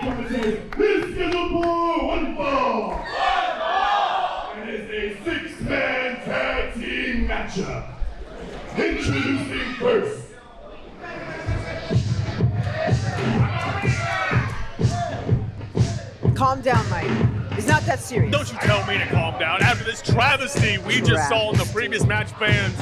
This is a ball, one ball. And it's a six-man tag team matchup. Introducing first. Calm down, Mike. It's not that serious. Don't you tell me to calm down. After this travesty we just saw in the previous match, fans.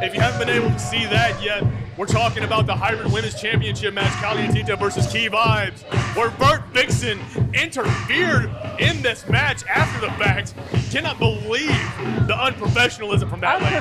If you haven't been able to see that yet, we're talking about the Hybrid Women's Championship match, Calientita versus Key Vibes, where Bert Vixen interfered in this match after the fact. Cannot believe the unprofessionalism from that lady.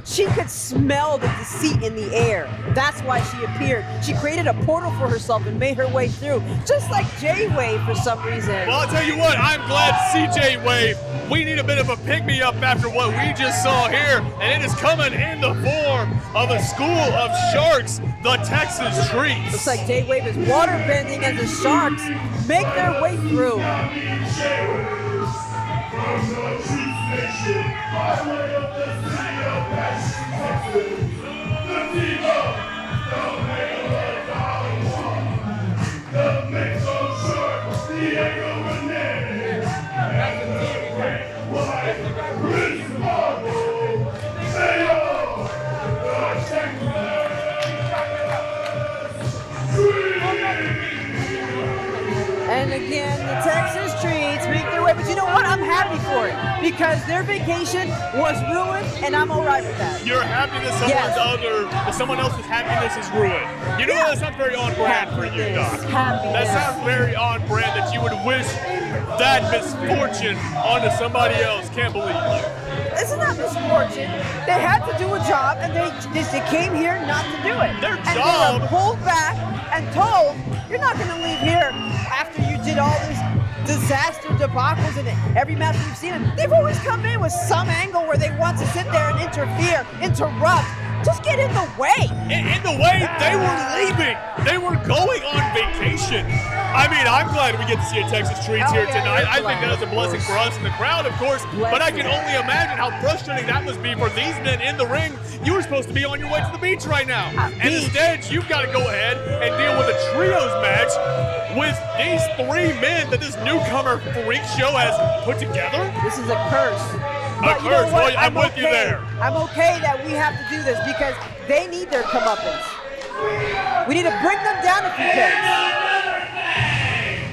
She could smell the deceit in the air. That's why she appeared. She created a portal for herself and made her way through, just like J-Wave for some reason. Well, I'll tell you what, I'm glad to see J-Wave. We need a bit of a pick-me-up after what we just saw here, and it is coming in the form of a school of sharks, the Texas Treats. Looks like J-Wave is water bending as the sharks make their way through. From the Treats Nation, by way of the city of Nashville, Texas, the team of the Megalodon, the Mexico Shark, Diego Renee, and the great white Chris Marvel, Mayo, the Texas Treats. And again, the Texas Treats make their way, but you know what? I'm happy for it because their vacation was ruined, and I'm all right with that. You're happy that someone else's happiness is ruined. You know what? That sounds very on brand for you, Doc. That sounds very on brand that you would wish that misfortune onto somebody else. Can't believe you. It's not misfortune. They had to do a job, and they came here not to do it. Their and job. They were pulled back and told, you're not going to leave here after you did all these disaster debacles in every match we've seen. And they've always come in with some angle where they want to sit there and interfere, interrupt. Just get in the way. In the way they were leaving. They were going on vacation. I mean, I'm glad we get to see a Texas Treats here tonight. I think that is a blessing for us in the crowd, of course. But I can only imagine how frustrating that must be for these men in the ring. You were supposed to be on your way to the beach right now. And instead, you've got to go ahead and deal with a trios match with these three men that this newcomer freak show has put together. This is a curse. But you know what? I'm with you there. I'm okay that we have to do this because they need their comeuppance. We need to bring them down a few pegs.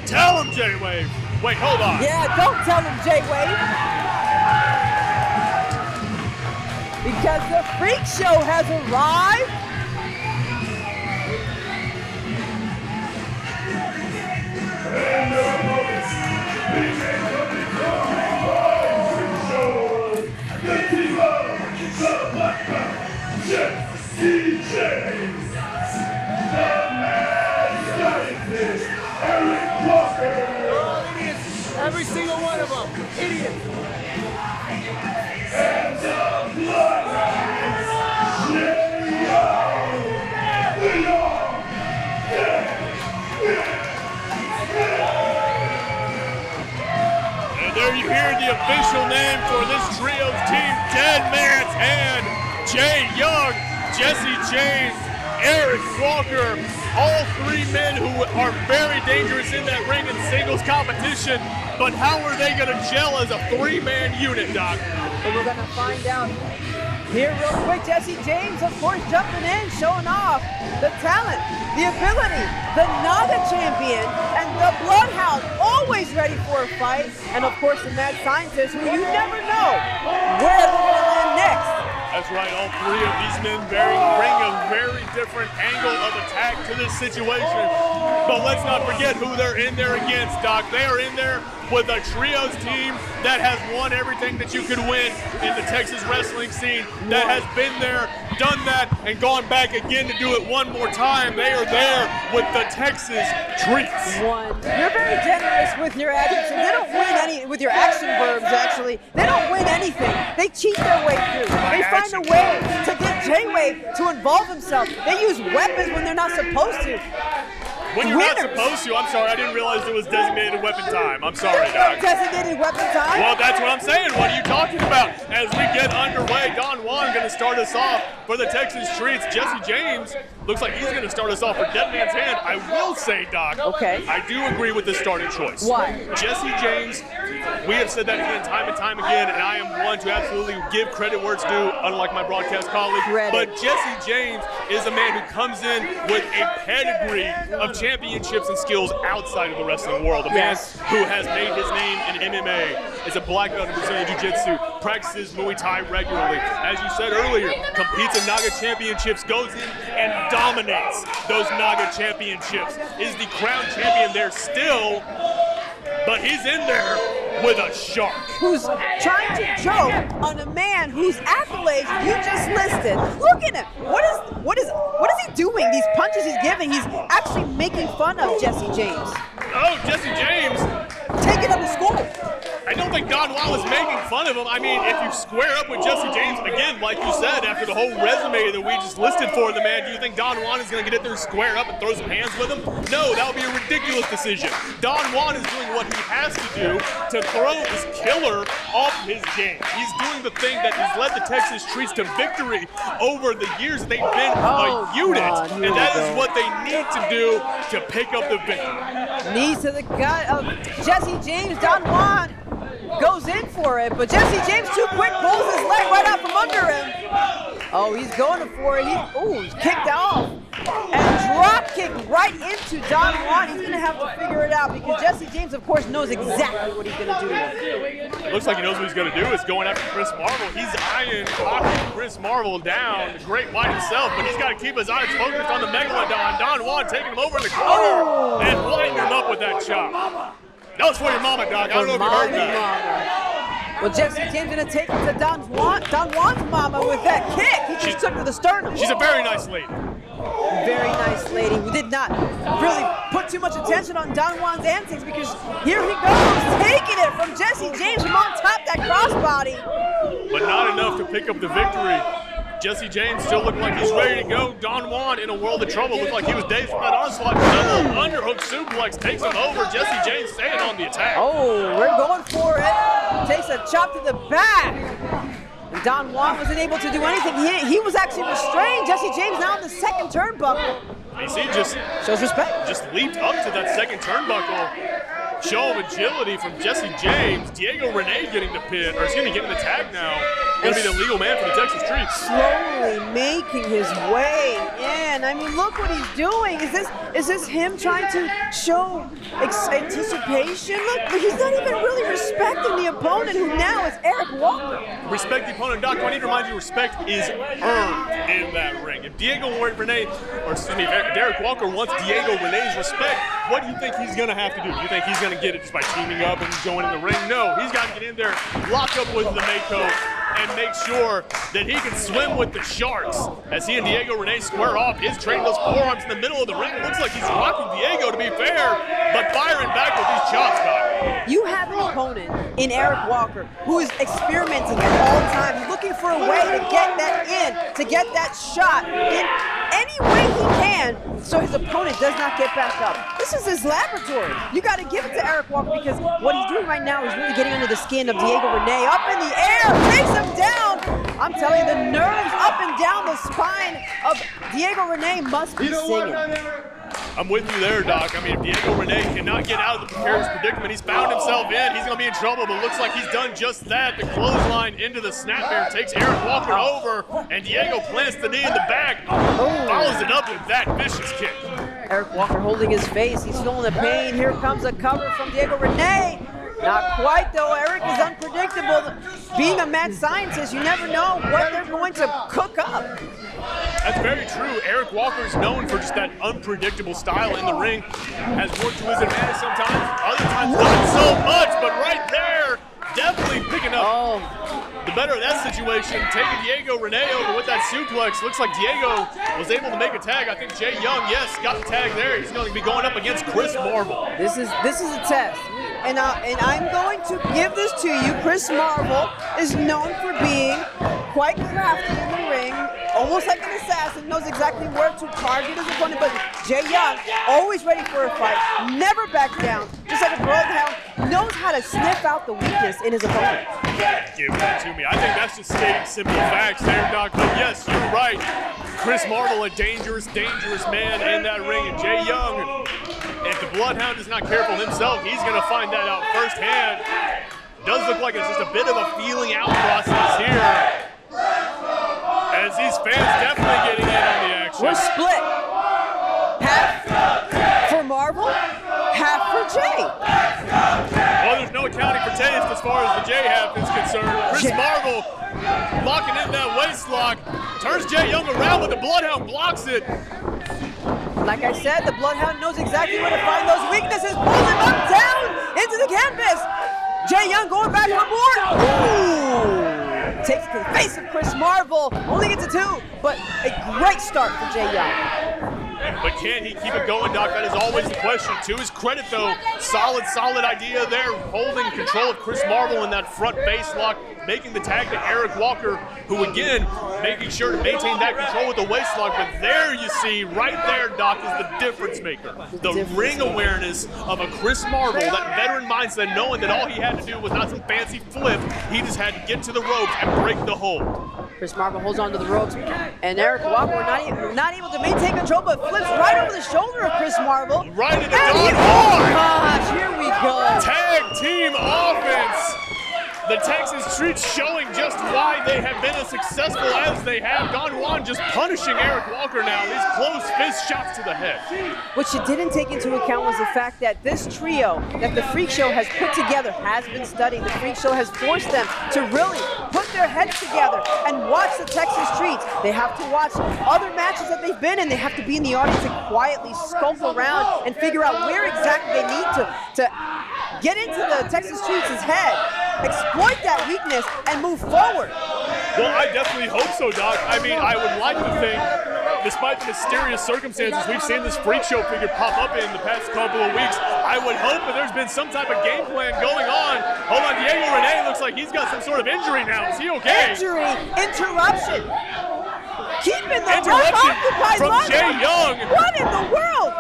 Tell them, J-Wave. Wait, hold on. Yeah, don't tell them, J-Wave. Because the freak show has arrived. And their opponents, the team of the Black Belt, Jesse James, the Mad Scientist, Eric Walker. They're all idiots. Every single one of them. Idiots. And the Bloodhounds, Jay Young, the Young, And there you hear the official name for this trio's team, Deadman's Hand, Jay Young, Jesse James, Eric Walker, all three men who are very dangerous in that ring in singles competition. But how are they going to gel as a three-man unit, Doc? And we're going to find out here real quick. Jesse James, of course, jumping in, showing off the talent, the ability, the Naga champion, and the Bloodhound, always ready for a fight. And of course, the Mad Scientist, who you never know where they're going to land next. That's right, all three of these men bring a very different angle of attack to this situation. But let's not forget who they're in there against, Doc. They are in there with a trios team that has won everything that you could win in the Texas wrestling scene, that has been there, done that, and gone back again to do it one more time. They are there with the Texas Treats. You're very generous with your adjectives. They don't win any, with your action verbs, actually. They don't win anything. They cheat their way through. They find a way to get J-Wave to involve himself. They use weapons when they're not supposed to. When you're not supposed to, I'm sorry, I didn't realize it was designated weapon time. I'm sorry, Doc. Designated weapon time? Well, that's what I'm saying. What are you talking about? As we get underway, Don Juan going to start us off for the Texas Treats. Jesse James Looks like he's going to start us off for Deadman's hand. I will say, Doc, okay, I do agree with the starting choice. Why? Jesse James, we have said that again time and time again, and I am one to absolutely give credit where it's due, unlike my broadcast colleague. But Jesse James is a man who comes in with a pedigree of championships and skills outside of the wrestling world. A man who has made his name in MMA, is a black belt in Brazilian Jiu-Jitsu, practices Muay Thai regularly. As you said earlier, competes in Naga championships, goes in and dominates those Naga championships, is the crown champion there still, but he's in there with a shark. Who's trying to joke on a man whose accolades you just listed. Look at him. What is he doing? These punches he's giving, he's actually making fun of Jesse James. Oh, Jesse James. Taking up the school. I don't think Don Juan was making fun of him. I mean, if you square up with Jesse James, again, like you said, after the whole resume that we just listed for the man, do you think Don Juan is going to get in there and square up and throw some hands with him? No, that would be a ridiculous decision. Don Juan is doing what he has to do to throw this killer off his game. He's doing the thing that has led the Texas Treats to victory over the years. They've been a unit, and that is what they need to do to pick up the victory. Knees to the gut of Jesse James. Don Juan goes in for it, but Jesse James too quick, pulls his leg right out from under him. Oh, he's going for it. He's kicked off. And drop kick right into Don Juan. He's going to have to figure it out because Jesse James, of course, knows exactly what he's going to do. It looks like he knows what he's going to do. Is going after Chris Marvel. He's eyeing Chris Marvel down, the Great White himself, but he's got to keep his eyes focused on the Megalodon. Don Juan taking him over in the corner and lighting him up with that chop. That was for your mama, Doc. I don't know if you heard that. Well, Jesse James going to take it to Don Juan's mama with that kick. He just took to the sternum. She's a very nice lady. Very nice lady who did not really put too much attention on Don Juan's antics because here he goes, taking it from Jesse James from on top that crossbody. But not enough to pick up the victory. Jesse James still looking like he's ready to go. Don Juan in a world of trouble. Looked like he was dazed from that onslaught. Double underhook suplex takes him over. Jesse James staying on the attack. Oh, we're going for it. Takes a chop to the back. And Don Juan wasn't able to do anything. He was actually restrained. Jesse James now in the second turnbuckle. You see, just shows respect. Just leaped up to that second turnbuckle. Show of agility from Jesse James. Diego Rene getting the pin, or excuse me, getting the tag now. Gonna be the legal man for the Texas Treats. Slowly making his way in. I mean, look what he's doing. Is this him trying to show anticipation? Look, he's not even really respecting the opponent, who now is Eric Walker. Respect the opponent, Doc. I need to remind you, respect is earned in that ring. If Derek Walker wants Diego Rene's respect, what do you think he's gonna have to do? Do you think he's gonna get it just by teaming up and joining the ring? No, he's got to get in there, lock up with the Mako, and make sure that he can swim with the Sharks. As he and Diego Rene square off, is trading those forearms in the middle of the ring. It looks like he's rocking Diego, to be fair, but firing back with these chops, Doc. You have an opponent in Eric Walker who is experimenting at all times, looking for a way to get that in, to get that shot in any way he can so his opponent does not get back up. This is his laboratory. You got to give it to Eric Walker because what he's doing right now is really getting under the skin of Diego Rene. Up in the air, takes him down. I'm telling you, the nerves up and down the spine of Diego Rene must be singing. I'm with you there, Doc. I mean, if Diego Rene cannot get out of the precarious predicament he's found himself in, he's going to be in trouble, but looks like he's done just that. The clothesline into the snap bear takes Eric Walker over, and Diego plants the knee in the back, follows it up with that vicious kick. Eric Walker holding his face. He's feeling the pain. Here comes a cover from Diego Rene. Not quite, though. Eric is unpredictable. Being a mad scientist, you never know what they're going to cook up. That's very true. Eric Walker is known for just that unpredictable style in the ring. Has worked to his advantage sometimes, other times not so much, but right there, definitely picking up the better of that situation. Taking Diego Rene over with that suplex. Looks like Diego was able to make a tag. I think Jay Young, yes, got the tag there. He's going to be going up against Chris Marvel. This is a test. And I'm going to give this to you. Chris Marvel is known for being quite crafty in the ring, almost like an assassin, knows exactly where to target his opponent. But Jay Young, always ready for a fight, never backs down, just like a bloodhound, knows how to sniff out the weakness in his opponent. Give that to me. I think that's just stating simple facts there, Doc. But yes, you're right. Chris Marvel, a dangerous, dangerous man in that ring. And Jay Young, if the Bloodhound is not careful himself, he's going to find that out firsthand. Does look like it's just a bit of a feeling out process here, as these fans definitely getting in on the action. We're split. Half for Marvel, half for Jay. Well, there's no accounting for taste as far as the Jay half is concerned. Chris Marvel locking in that waist lock, turns Jay Young around, but the Bloodhound blocks it. Like I said, the Bloodhound knows exactly where to find those weaknesses. Pulls him up, down, into the canvas. Jay Young going back for more. Ooh. Takes it to the face of Chris Marvel. Only gets a 2, but a great start for Jay Young. But can he keep it going, Doc? That is always the question. To his credit, though, solid idea there, holding control of Chris Marvel in that front base lock, making the tag to Eric Walker, who, again, making sure to maintain that control with the waist lock. But there you see, right there, Doc, is the difference maker. The ring awareness of a Chris Marvel, that veteran mindset, knowing that all he had to do was not some fancy flip. He just had to get to the ropes and break the hold. Chris Marvel holds on to the ropes, and Eric Walker not able to maintain control, but flips right over the shoulder of Chris Marvel. Right in the oh gosh, here we go. Tag team offense. The Texas Streets showing just why they have been as successful as they have. Don Juan just punishing Eric Walker now. These close fist shots to the head. What you didn't take into account was the fact that this trio that the Freak Show has put together has been studied. The Freak Show has forced them to really put their heads together and watch the Texas Streets. They have to watch other matches that they've been in. They have to be in the audience and quietly skulk around and figure out where exactly they need to get into the Texas Streets' head, exploit that weakness, and move forward. Well, I definitely hope so, Doc. I mean, I would like to think, despite the mysterious circumstances we've seen this Freak Show figure pop up in the past couple of weeks, I would hope that there's been some type of game plan going on. Hold on, Diego Rene looks like he's got some sort of injury now. Is he okay? Injury, interruption. Keeping the interruption occupied from Jay Young. What in the world?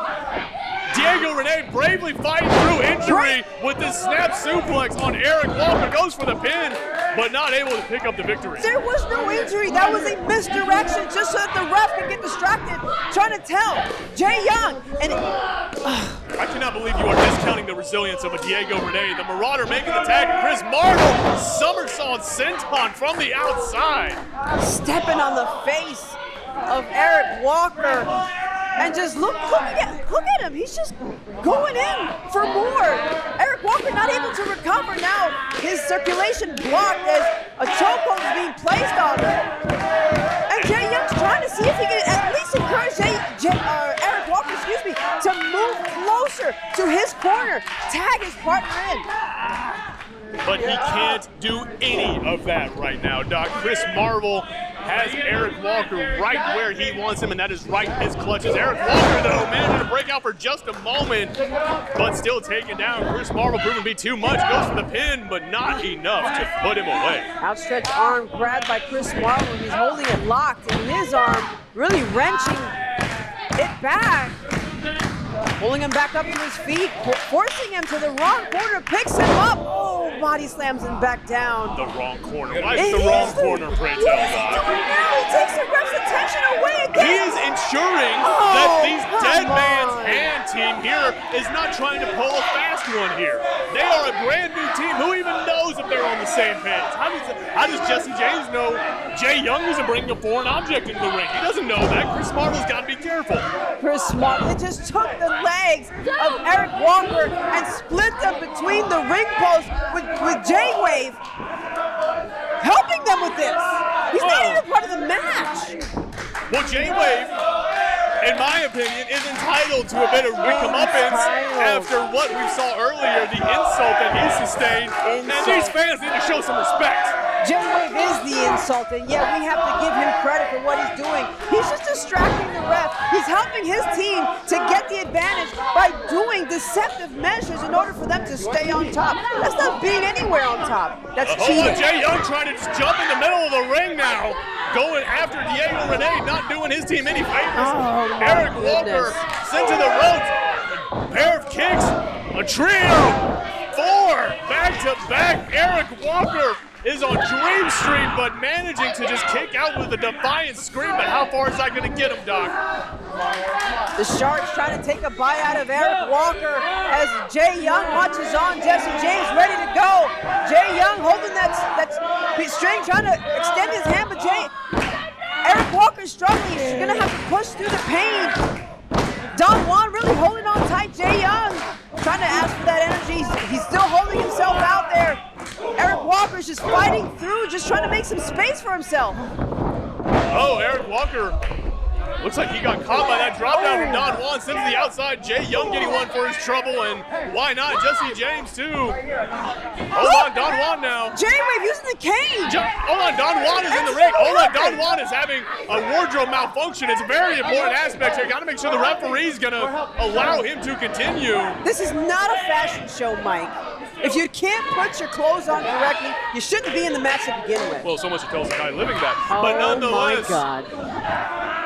Diego Rene bravely fighting through injury with this snap suplex on Eric Walker. Goes for the pin, but not able to pick up the victory. There was no injury. That was a misdirection just so that the ref could get distracted trying to tell Jay Young. And I cannot believe you are discounting the resilience of a Diego Rene. The Marauder making the tag. Chris Marvel somersault senton from the outside. Stepping on the face of Eric Walker. And just look at him. He's just going in for more. Eric Walker not able to recover now. His circulation blocked as a chokehold is being placed on him. And Jay Young's trying to see if he can at least encourage Eric Walker, to move closer to his corner, tag his partner in. But he can't do any of that right now, Doc. Chris Marvel has Eric Walker right where he wants him, and that is right in his clutches. Eric Walker, though, managed to break out for just a moment, but still taken down. Chris Marvel proving to be too much. Goes for the pin, but not enough to put him away. Outstretched arm grabbed by Chris Marvel. He's holding it locked in his arm, really wrenching it back. Pulling him back up to his feet, forcing him to the wrong corner, picks him up. Oh, body slams him back down. The wrong corner. Why is the wrong corner, pray tell, Doc? He takes the ref's attention away again. He is ensuring that these Deadman's hand team here is not trying to pull a fast one here. They are a brand new team. Who even knows if they're on the same page? How does Jesse James know Jay Young isn't bringing a foreign object into the ring? He doesn't know that. Chris Marvel's got to be careful. Chris Marvel just took the legs of Eric Walker and split them between the ring posts with J-Wave helping them with this. He's not even part of the match. Well, J-Wave, in my opinion, is entitled to a bit of comeuppance after what we saw earlier, the insult that he sustained. And these fans need to show some respect. J-Wave is the insult, and yet we have to give him credit for what he's doing. He's just distracting the ref. He's helping his team to get the advantage by doing deceptive measures in order for them to stay on top. That's not being anywhere on top. That's cheating. Jay Young trying to just jump in the middle of the ring now, going after Diego Rene, not doing his team any favors. Oh, Eric Walker sent to the ropes. A pair of kicks, a trio, 4 more. Back-to-back. Eric Walker is on Dream Street, but managing to just kick out with a defiant scream. But how far is that going to get him, Doc? The Sharks trying to take a bite out of Eric Walker as Jay Young watches on. Jesse James ready to go. Jay Young holding that string, trying to extend his hand, but Eric Walker's struggling. He's going to have to push through the pain. Don Juan really holding on tight. Jay Young trying to ask for that energy. He's still holding himself out there. Eric Walker's just fighting through, just trying to make some space for himself. Oh, Eric Walker. Looks like he got caught by that drop down from Don Juan. Sent to the outside. Jay Young getting one for his trouble, and why not Jesse James too? Hold on, Don Juan now. J-Wave using the cane. Hold on, Don Juan is in the ring. Hold on, Don Juan is having a wardrobe malfunction. It's a very important aspect here. Got to make sure the referee's going to allow him to continue. This is not a fashion show, Mike. If you can't put your clothes on correctly, you shouldn't be in the match to begin with. Well, so much it tells the guy living that. But nonetheless. Oh, my God.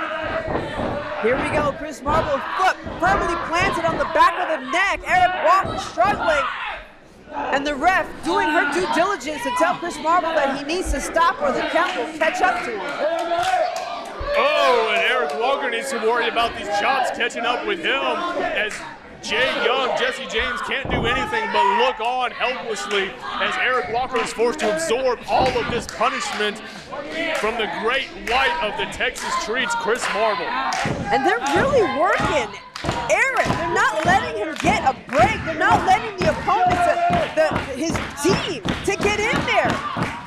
Here we go. Chris Marble, foot firmly planted on the back of the neck. Eric Walker struggling. And the ref doing her due diligence to tell Chris Marble that he needs to stop or the count will catch up to him. Oh, and Eric Walker needs to worry about these chops catching up with him as Jay Young, Jesse James can't do anything but look on helplessly as Eric Walker is forced to absorb all of this punishment from the great white of the Texas Treats, Chris Marble. And they're really working Eric. They're not letting him get a break. They're not letting the opponents, his team, to get in there.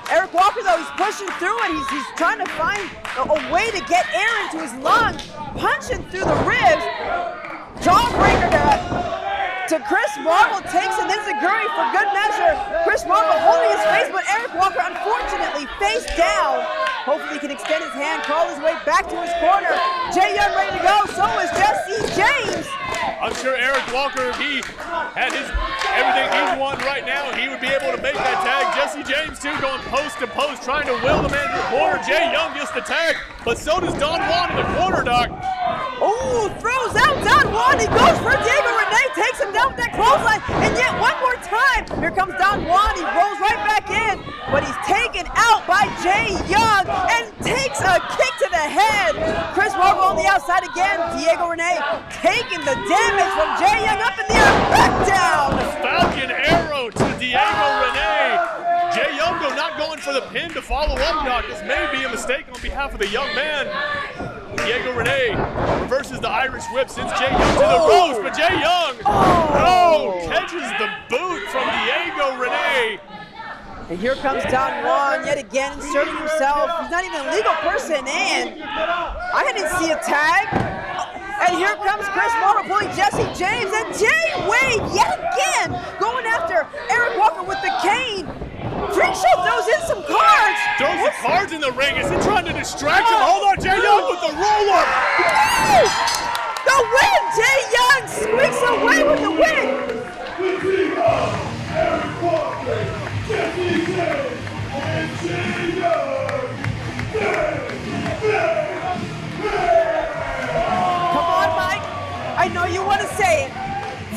Eric Walker, though, he's pushing through it. He's trying to find a way to get air into his lungs, punching through the ribs. Jawbreaker to Chris Marble, takes an enziguri for good measure. Chris Marble holding his face, but Eric Walker, unfortunately, face down. Hopefully he can extend his hand, crawl his way back to his corner. Jay Young ready to go, so is Jesse James. I'm sure Eric Walker, if he had everything he's wanting right now, he would be able to make that tag. Jesse James, too, going post to post, trying to will the man to the corner. Jay Young gets the tag, but so does Don Juan in the corner, Doc. Oh, throws out Don Juan. He goes for Diego Renee, takes him down with that clothesline, and yet one more time. Here comes Don Juan. He rolls right back in, but he's taken out by Jay Young and takes a kick to the head. Chris Marble on the outside again. Diego Renee taking the damage from Jay Young up in the air, back down. Falcon arrow to Diego Renee. Jay Young, though, not going for the pin to follow up, Doc. This may be a mistake on behalf of the young man. Diego Renee reverses the Irish whip, sends Jay Young to the ropes, but Jay Young, catches the boot from Diego Renee. And here comes Don Juan yet again inserting himself. He's not even a legal person in. I didn't see a tag. And here comes Chris Marble pulling Jesse James, and J-Wave yet again going after Eric Walker with the cane. Freak Show throws in some cards. Throws the cards in the ring. Is he trying to distract him? Hold on, Jay Young with the roll-up. The win! Jay Young squeaks away with the win. Eric Walker, Jesse James, and Jay Young. Come on, Mike. I know you want to say it.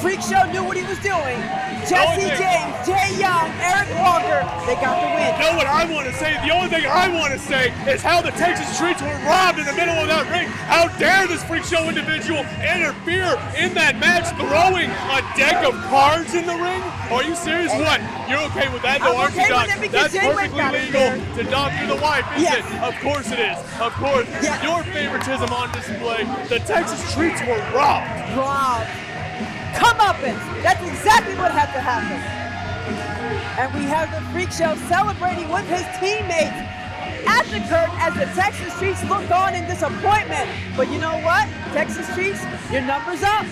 Freak Show knew what he was doing. Jesse James, Jay Young, Eric Walker, they got the win. You know what I want to say? The only thing I want to say is how the Texas Treats were robbed in the middle of that ring. How dare this Freak Show individual interfere in that match, throwing a deck of cards in the ring? Are you serious? What? You're okay with that, though, aren't you, Doc? That's perfectly legal to doctor the wife, isn't it? Of course it is. Of course. Yes. Your favoritism on display. The Texas Treats were robbed. Robbed. Comeuppance. That's exactly what had to happen. And we have the Freak Show celebrating with his teammates at the curtain as the Texas Treats look on in disappointment. But you know what? Texas Treats, your number's up.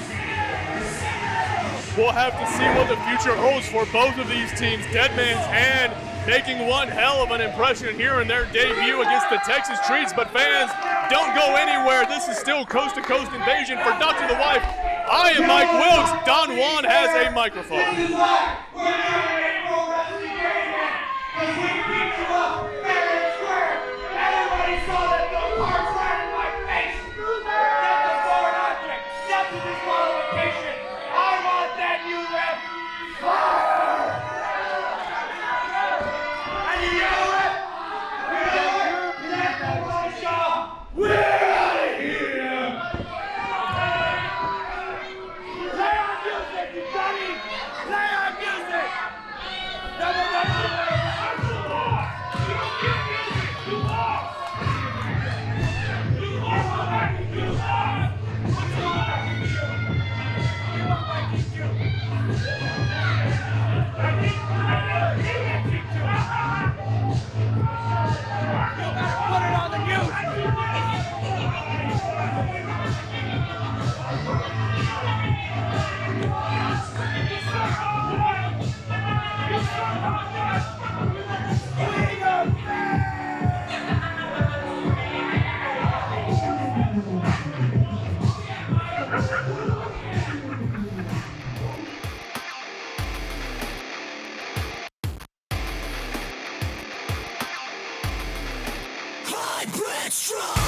We'll have to see what the future holds for both of these teams. Deadman's hand making one hell of an impression here in their debut against the Texas Treats. But fans, don't go anywhere. This is still Coast to Coast Invasion for Dr. The Wife. I am Mike Wilkes. Don Juan has a microphone. Hybrid strong.